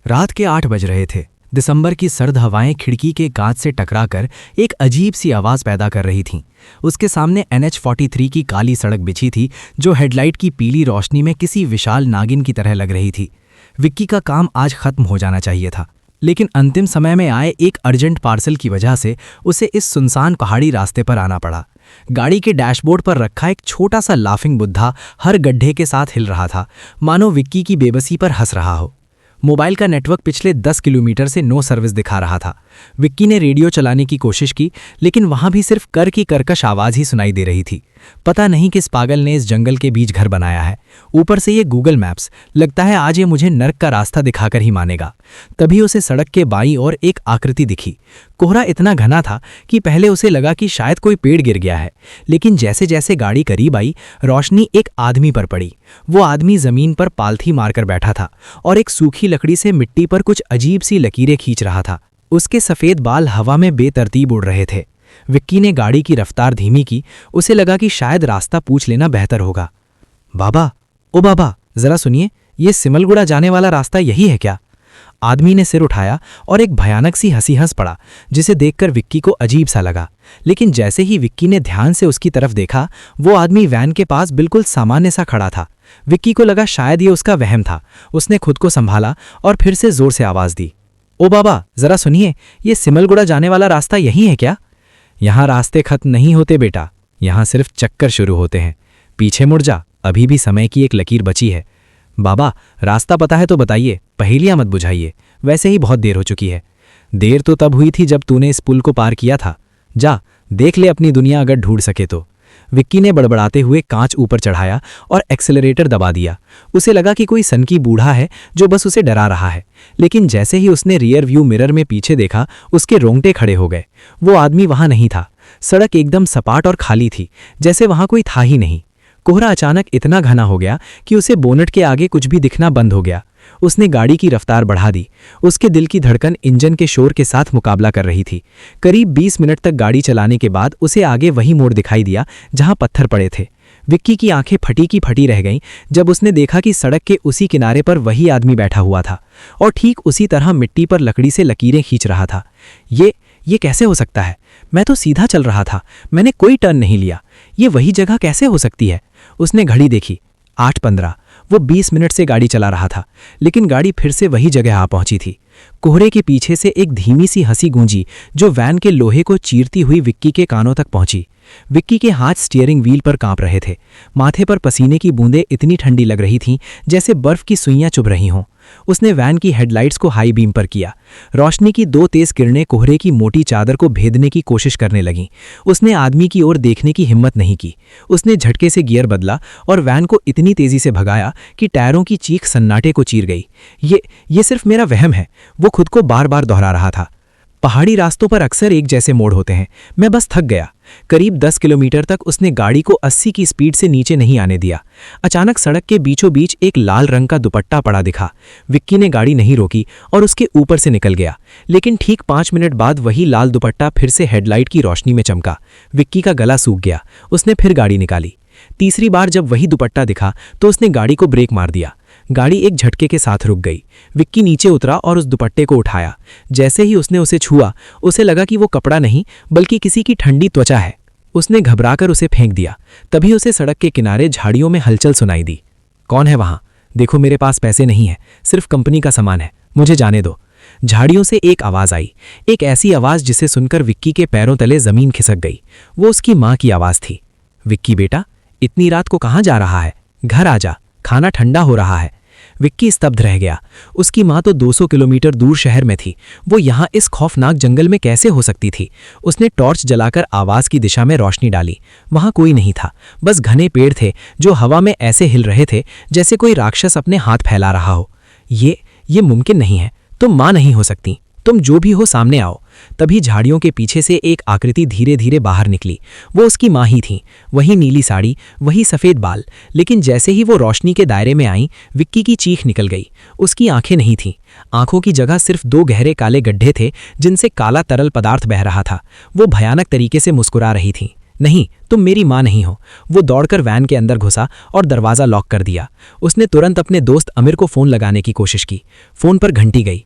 रात के 8 बज रहे थे। दिसंबर की सर्द हवाएं खिड़की के कांच से टकराकर एक अजीब सी आवाज पैदा कर रही थीं। उसके सामने NH-43 की काली सड़क बिछी थी, जो हेडलाइट की पीली रोशनी में किसी विशाल नागिन की तरह लग रही थी। विक्की का काम आज खत्म हो जाना चाहिए था, लेकिन अंतिम समय में आए एक अर्जेंट पार्सल की वजह से उसे इस सुनसान पहाड़ी रास्ते पर आना पड़ा। गाड़ी के डैशबोर्ड पर रखा एक छोटा सा लाफिंग बुद्धा हर गड्ढे के साथ हिल रहा था, मानो विक्की की बेबसी पर हंस रहा हो। मोबाइल का नेटवर्क पिछले 10 किलोमीटर से नो सर्विस दिखा रहा था। विक्की ने रेडियो चलाने की कोशिश की, लेकिन वहां भी सिर्फ कर की कर्कश आवाज ही सुनाई दे रही थी। पता नहीं किस पागल ने इस जंगल के बीच घर बनाया है। ऊपर से ये गूगल मैप्स, लगता है आज ये मुझे नर्क का रास्ता दिखाकर ही मानेगा। तभी उसे सड़क के बाईं ओर एक आकृति दिखी। कोहरा इतना घना था कि पहले उसे लगा कि शायद कोई पेड़ गिर गया है, लेकिन जैसे जैसे गाड़ी करीब आई, रोशनी एक आदमी पर पड़ी। वो आदमी जमीन पर पालथी मारकर बैठा था और एक सूखी लकड़ी से मिट्टी पर कुछ अजीब सी लकीरें खींच रहा था। उसके सफेद बाल हवा में बेतरतीब उड़ रहे थे। विक्की ने गाड़ी की रफ्तार धीमी की। उसे लगा कि शायद रास्ता पूछ लेना बेहतर होगा। बाबा, ओ बाबा, जरा सुनिए, ये सिमलगुड़ा जाने वाला रास्ता यही है क्या? आदमी ने सिर उठाया और एक भयानक सी हंसी हंस पड़ा, जिसे देखकर विक्की को अजीब सा लगा। लेकिन जैसे ही विक्की ने ध्यान से उसकी तरफ देखा, वो आदमी वैन के पास बिल्कुल सामान्य सा खड़ा था। विक्की को लगा शायद ये उसका वहम था। उसने खुद को संभाला और फिर से जोर से आवाज दी, ओ बाबा, जरा सुनिए, ये सिमलगुड़ा जाने वाला रास्ता यही है क्या? यहाँ रास्ते खत्म नहीं होते बेटा, यहाँ सिर्फ चक्कर शुरू होते हैं। पीछे मुड़ जा, अभी भी समय की एक लकीर बची है। बाबा, रास्ता पता है तो बताइए, पहेलियां मत बुझाइए, वैसे ही बहुत देर हो चुकी है। देर तो तब हुई थी जब तूने इस पुल को पार किया था। जा देख ले अपनी दुनिया, अगर ढूंढ सके तो। विक्की ने बड़बड़ाते हुए कांच ऊपर चढ़ाया और एक्सेलरेटर दबा दिया। उसे लगा कि कोई सनकी बूढ़ा है जो बस उसे डरा रहा है। लेकिन जैसे ही उसने रियर व्यू मिरर में पीछे देखा, उसके रोंगटे खड़े हो गए। वो आदमी वहां नहीं था। सड़क एकदम सपाट और खाली थी, जैसे वहां कोई था ही नहीं। कोहरा अचानक इतना घना हो गया कि उसे बोनट के आगे कुछ भी दिखना बंद हो गया। उसने गाड़ी की रफ्तार बढ़ा दी। उसके दिल की धड़कन इंजन के शोर के साथ मुकाबला कर रही थी। करीब 20 मिनट तक गाड़ी चलाने के बाद उसे आगे वही मोड़ दिखाई दिया जहां पत्थर पड़े थे। विक्की की आंखें फटी की फटी रह गईं जब उसने देखा कि सड़क के उसी किनारे पर वही आदमी बैठा हुआ था और ठीक उसी तरह मिट्टी पर लकड़ी से लकीरें खींच रहा था। ये कैसे हो सकता है? मैं तो सीधा चल रहा था, मैंने कोई टर्न नहीं लिया। ये वही जगह कैसे हो सकती है? उसने घड़ी देखी, 8:15। वो 20 मिनट से गाड़ी चला रहा था, लेकिन गाड़ी फिर से वही जगह आ पहुंची थी। कोहरे के पीछे से एक धीमी सी हंसी गूंजी, जो वैन के लोहे को चीरती हुई विक्की के कानों तक पहुंची। विक्की के हाथ स्टीयरिंग व्हील पर कांप रहे थे। माथे पर पसीने की बूंदें इतनी ठंडी लग रही थीं जैसे बर्फ की सुइयां चुभ रही हों। उसने वैन की हेडलाइट्स को हाई बीम पर किया। रोशनी की 2 तेज किरणें कोहरे की मोटी चादर को भेदने की कोशिश करने लगीं। उसने आदमी की ओर देखने की हिम्मत नहीं की। उसने झटके से गियर बदला और वैन को इतनी तेजी से भगाया कि टायरों की चीख सन्नाटे को चीर गई। ये सिर्फ मेरा वहम है, वो खुद को बार बार दोहरा रहा था। पहाड़ी रास्तों पर अक्सर एक जैसे मोड़ होते हैं। मैं बस थक गया। करीब 10 किलोमीटर तक उसने गाड़ी को 80 की स्पीड से नीचे नहीं आने दिया। अचानक सड़क के बीचों बीच एक लाल रंग का दुपट्टा पड़ा दिखा। विक्की ने गाड़ी नहीं रोकी और उसके ऊपर से निकल गया। लेकिन ठीक 5 मिनट बाद वही लाल दुपट्टा फिर से हेडलाइट की रोशनी में चमका। विक्की का गला सूख गया। उसने फिर गाड़ी निकाली। तीसरी बार जब वही दुपट्टा दिखा तो उसने गाड़ी को ब्रेक मार दिया। गाड़ी एक झटके के साथ रुक गई। विक्की नीचे उतरा और उस दुपट्टे को उठाया। जैसे ही उसने उसे छुआ, उसे लगा कि वो कपड़ा नहीं बल्कि किसी की ठंडी त्वचा है। उसने घबराकर उसे फेंक दिया। तभी उसे सड़क के किनारे झाड़ियों में हलचल सुनाई दी। कौन है वहां? देखो, मेरे पास पैसे नहीं है, सिर्फ कंपनी का सामान है, मुझे जाने दो। झाड़ियों से एक आवाज आई, एक ऐसी आवाज जिसे सुनकर विक्की के पैरों तले जमीन खिसक गई। वो उसकी मां की आवाज थी। विक्की बेटा, इतनी रात को कहां जा रहा है? घर आ जा, खाना ठंडा हो रहा है। विक्की स्तब्ध रह गया। उसकी मां तो 200 किलोमीटर दूर शहर में थी। वो यहां इस खौफनाक जंगल में कैसे हो सकती थी? उसने टॉर्च जलाकर आवाज की दिशा में रोशनी डाली। वहां कोई नहीं था, बस घने पेड़ थे जो हवा में ऐसे हिल रहे थे जैसे कोई राक्षस अपने हाथ फैला रहा हो। ये मुमकिन नहीं है, तुम मां नहीं हो सकती, तुम जो भी हो सामने आओ। तभी झाड़ियों के पीछे से एक आकृति धीरे धीरे बाहर निकली। वो उसकी मां ही थी। वही नीली साड़ी, वही सफेद बाल। लेकिन जैसे ही वो रोशनी के दायरे में आई, विक्की की चीख निकल गई। उसकी आंखें नहीं थीं। आंखों की जगह सिर्फ 2 गहरे काले गड्ढे थे जिनसे काला तरल पदार्थ बह रहा था। वो भयानक तरीके से मुस्कुरा रही थी। नहीं, तुम मेरी माँ नहीं हो। वो दौड़कर वैन के अंदर घुसा और दरवाज़ा लॉक कर दिया। उसने तुरंत अपने दोस्त अमीर को फ़ोन लगाने की कोशिश की। फ़ोन पर घंटी गई।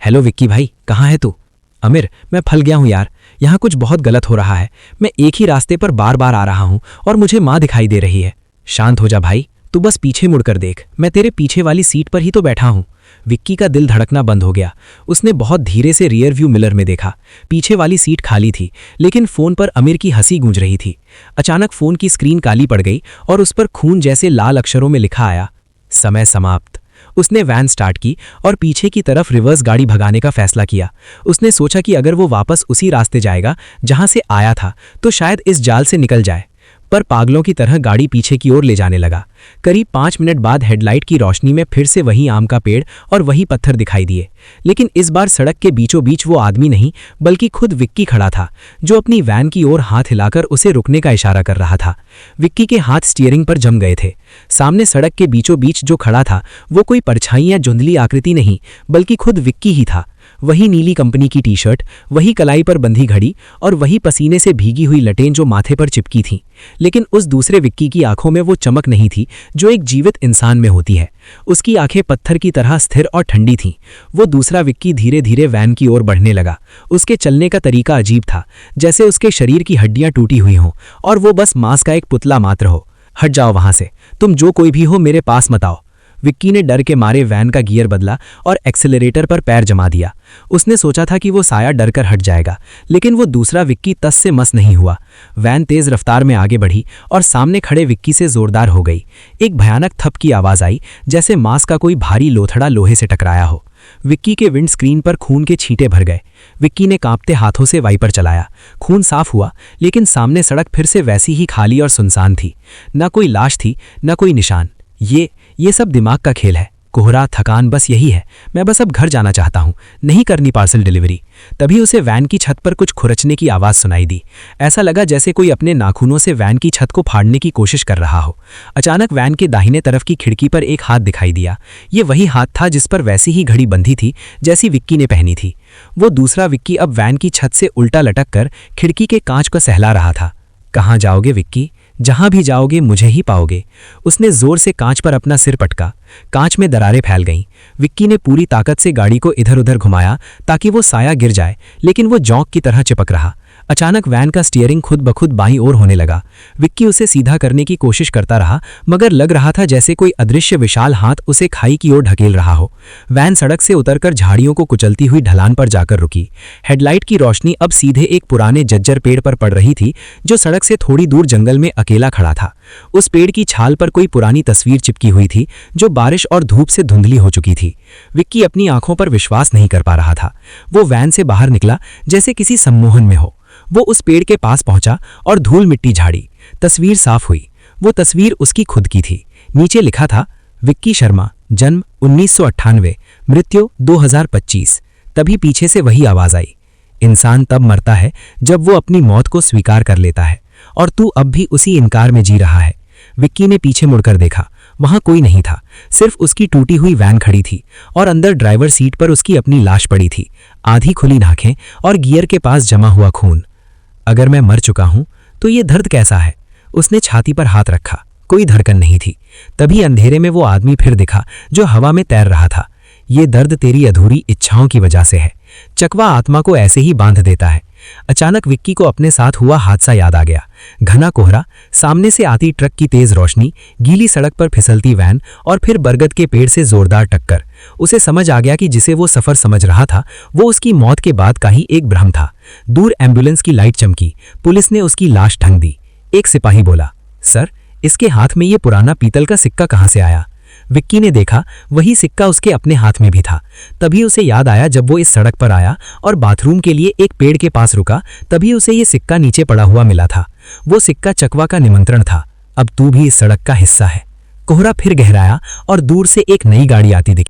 हेलो विक्की भाई, कहाँ है तू? अमीर, मैं फल गया हूँ यार, यहाँ कुछ बहुत गलत हो रहा है। मैं एक ही रास्ते पर बार बार आ रहा हूँ और मुझे माँ दिखाई दे रही है। शांत हो जा भाई, तू बस पीछे मुड़कर देख, मैं तेरे पीछे वाली सीट पर ही तो बैठा हूँ। विक्की का दिल धड़कना बंद हो गया। उसने बहुत धीरे से रियर व्यू मिरर में देखा। पीछे वाली सीट खाली थी, लेकिन फोन पर अमीर की हंसी गूंज रही थी। अचानक फोन की स्क्रीन काली पड़ गई और उस पर खून जैसे लाल अक्षरों में लिखा आया, समय समाप्त। उसने वैन स्टार्ट की और पीछे की तरफ रिवर्स गाड़ी भगाने का फैसला किया। उसने सोचा कि अगर वो वापस उसी रास्ते जाएगा जहां से आया था तो शायद इस जाल से निकल जाए, पर पागलों की तरह गाड़ी पीछे की ओर ले जाने लगा। करीब 5 मिनट बाद हेडलाइट की रोशनी में फिर से वही आम का पेड़ और वही पत्थर दिखाई दिए, लेकिन इस बार सड़क के बीचों बीच वो आदमी नहीं बल्कि खुद विक्की खड़ा था, जो अपनी वैन की ओर हाथ हिलाकर उसे रुकने का इशारा कर रहा था। विक्की के हाथ स्टीयरिंग पर जम गए थे। सामने सड़क के बीचों बीच जो खड़ा था वो कोई परछाई या धुंधली आकृति नहीं बल्कि खुद विक्की ही था। वही नीली कंपनी की टी शर्ट, वही कलाई पर बंधी घड़ी और वही पसीने से भीगी हुई लटें जो माथे पर चिपकी थीं। लेकिन उस दूसरे विक्की की आंखों में वो चमक नहीं थी जो एक जीवित इंसान में होती है। उसकी आंखें पत्थर की तरह स्थिर और ठंडी थीं। वो दूसरा विक्की धीरे धीरे वैन की ओर बढ़ने लगा। उसके चलने का तरीका अजीब था, जैसे उसके शरीर की हड्डियां टूटी हुई हों और वो बस मांस का एक पुतला मात्र हो। हट जाओ वहां से, तुम जो कोई भी हो मेरे पास मत आओ। विक्की ने डर के मारे वैन का गियर बदला और एक्सेलरेटर पर पैर जमा दिया। उसने सोचा था कि वो साया डरकर हट जाएगा, लेकिन वो दूसरा विक्की तस से मस नहीं हुआ। वैन तेज रफ्तार में आगे बढ़ी और सामने खड़े विक्की से जोरदार हो गई। एक भयानक थप की आवाज आई, जैसे मांस का कोई भारी लोथड़ा लोहे से टकराया हो। विक्की के विंड स्क्रीन पर खून के छींटे भर गए। विक्की ने कांपते हाथों से वाइपर चलाया। खून साफ हुआ, लेकिन सामने सड़क फिर से वैसी ही खाली और सुनसान थी। न कोई लाश थी, न कोई निशान। ये सब दिमाग का खेल है। कोहरा, थकान, बस यही है। मैं बस अब घर जाना चाहता हूँ, नहीं करनी पार्सल डिलीवरी। तभी उसे वैन की छत पर कुछ खुरचने की आवाज़ सुनाई दी। ऐसा लगा जैसे कोई अपने नाखूनों से वैन की छत को फाड़ने की कोशिश कर रहा हो। अचानक वैन के दाहिने तरफ की खिड़की पर एक हाथ दिखाई दिया। ये वही हाथ था जिस पर वैसी ही घड़ी बंधी थी जैसी विक्की ने पहनी थी। वो दूसरा विक्की अब वैन की छत से उल्टा लटक कर खिड़की के कांच को सहला रहा था। कहाँ जाओगे विक्की? जहां भी जाओगे मुझे ही पाओगे। उसने जोर से कांच पर अपना सिर पटका। कांच में दरारें फैल गईं। विक्की ने पूरी ताकत से गाड़ी को इधर उधर घुमाया ताकि वो साया गिर जाए, लेकिन वो जौंक की तरह चिपक रहा। अचानक वैन का स्टीयरिंग खुद ब खुद बाईं ओर होने लगा। विक्की उसे सीधा करने की कोशिश करता रहा, मगर लग रहा था जैसे कोई अदृश्य विशाल हाथ उसे खाई की ओर ढकेल रहा हो। वैन सड़क से उतरकर झाड़ियों को कुचलती हुई ढलान पर जाकर रुकी। हेडलाइट की रोशनी अब सीधे एक पुराने जज्जर पेड़ पर पड़ रही थी, जो सड़क से थोड़ी दूर जंगल में अकेला खड़ा था। उस पेड़ की छाल पर कोई पुरानी तस्वीर चिपकी हुई थी, जो बारिश और धूप से धुंधली हो चुकी थी। विक्की अपनी आंखों पर विश्वास नहीं कर पा रहा था। वो वैन से बाहर निकला जैसे किसी सम्मोहन में हो। वो उस पेड़ के पास पहुंचा और धूल मिट्टी झाड़ी। तस्वीर साफ हुई। वो तस्वीर उसकी खुद की थी। नीचे लिखा था, विक्की शर्मा, जन्म 1998, मृत्यु 2025। तभी पीछे से वही आवाज आई, इंसान तब मरता है जब वो अपनी मौत को स्वीकार कर लेता है, और तू अब भी उसी इनकार में जी रहा है। विक्की ने पीछे मुड़कर देखा। वहां कोई नहीं था, सिर्फ उसकी टूटी हुई वैन खड़ी थी और अंदर ड्राइवर सीट पर उसकी अपनी लाश पड़ी थी, आधी खुली आंखें और गियर के पास जमा हुआ खून। अगर मैं मर चुका हूं तो ये दर्द कैसा है? उसने छाती पर हाथ रखा। कोई धड़कन नहीं थी। तभी अंधेरे में वो आदमी फिर दिखा जो हवा में तैर रहा था। ये दर्द तेरी अधूरी इच्छाओं की वजह से है। चकवा आत्मा को ऐसे ही बांध देता है। अचानक विक्की को अपने साथ हुआ हादसा याद आ गया। घना कोहरा, सामने से आती ट्रक की तेज रोशनी, गीली सड़क पर फिसलती वैन और फिर बरगद के पेड़ से जोरदार टक्कर। उसे समझ आ गया कि जिसे वो सफर समझ रहा था वो उसकी मौत के बाद का ही एक भ्रम था। दूर एम्बुलेंस की लाइट चमकी। पुलिस ने उसकी लाश ढंक दी। एक सिपाही बोला, सर, इसके हाथ में ये पुराना पीतल का सिक्का कहाँ से आया? विक्की ने देखा, वही सिक्का उसके अपने हाथ में भी था। तभी उसे याद आया जब वो इस सड़क पर आया और बाथरूम के लिए एक पेड़ के पास रुका, तभी उसे ये सिक्का नीचे पड़ा हुआ मिला था। वो सिक्का चकवा का निमंत्रण था, अब तू भी इस सड़क का हिस्सा है। कोहरा फिर गहराया और दूर से एक नई गाड़ी आती दिखी।